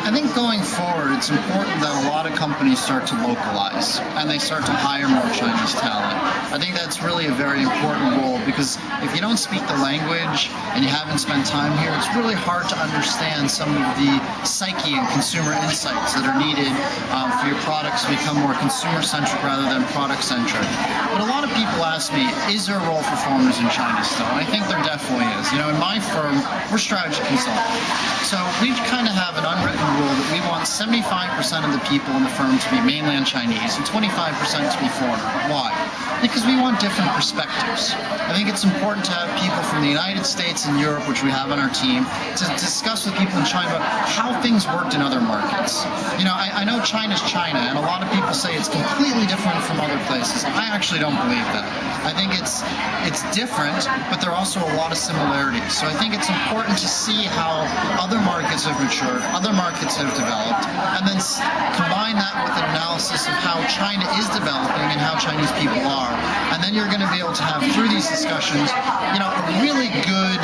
I think going forward, it's important that a lot of companies start to localize and they start to hire more Chinese talent. I think that's really a very important role, because if you don't speak the language and you haven't spent time here, it's really hard to understand some of the psyche and consumer insights that are needed for your products to become more consumer-centric rather than product-centric. But a lot of people ask me, is there a role for foreigners in China still? And I think there definitely is. You know, in my firm, we're strategy consultants. So we kind of have an unwritten rule that we want 75% of the people in the firm to be mainland Chinese and 25% to be foreigner. Why? Because we want different perspectives. I think it's important to have people from the United States and Europe, which we have on our team, to discuss with people in China about how things worked in other markets. You know, I know China's China, and a lot of people say it's completely different from other places. I actually don't believe that. I think it's different, but there are also a lot of similarities. So I think it's important to see how other markets have matured, other markets have developed, and then combine that with an analysis of how China is developing and how Chinese people are. And then you're going to be able to have, through these discussions, you know, a really good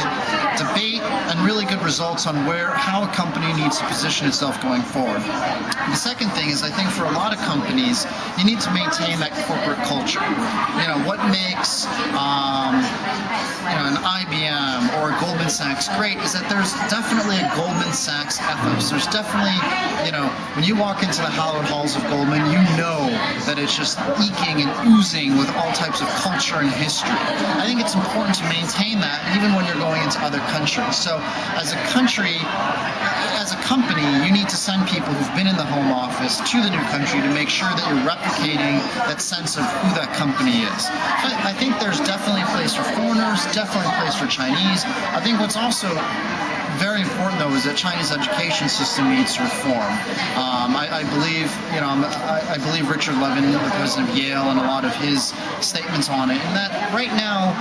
debate and really good results on how a company needs to position itself going forward. The second thing is, I think for a lot of companies, you need to maintain that corporate culture. You know, what makes you know, an IBM or a Goldman Sachs great is that there's definitely a Goldman Sachs ethos. There's definitely, you know, when you walk into the hallowed halls of Goldman, you know that it's just eking and oozing with all types of culture and history. I think it's important to maintain that even when you're going into other countries. So as a country, as a company, you need to send people who've been in the home office to the new country to make sure that you're replicating that sense of who that company is. So I think there's definitely a place for foreigners, definitely a place for Chinese. I think what's also very important, though, is that China's education system needs to reform. I believe, you know, I believe Richard Levin, the president of Yale, and a lot of his statements on it. And that right now,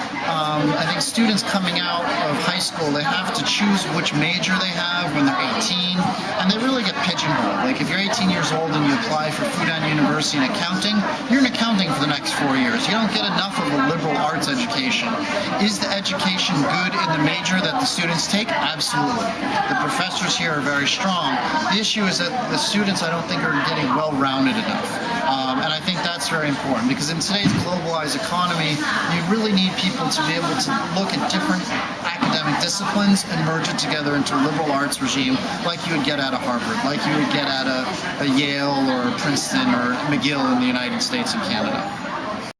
I think students coming out of high school, they have to choose which major they have when they're 18, and they really get pigeonholed. Like if you're 18 years old and you apply for Fudan University in accounting, you're in accounting for the next 4 years. You don't get enough of a liberal arts education. Is the education good in the major that the students take? Absolutely. The professors here are very strong. The issue is that the students, I don't think, are getting well-rounded enough. And I think that's very important, because in today's globalized economy, you really need people to be able to look at different academic disciplines and merge it together into a liberal arts regime like you would get out of Harvard, like you would get out of a Yale or Princeton or McGill in the United States and Canada.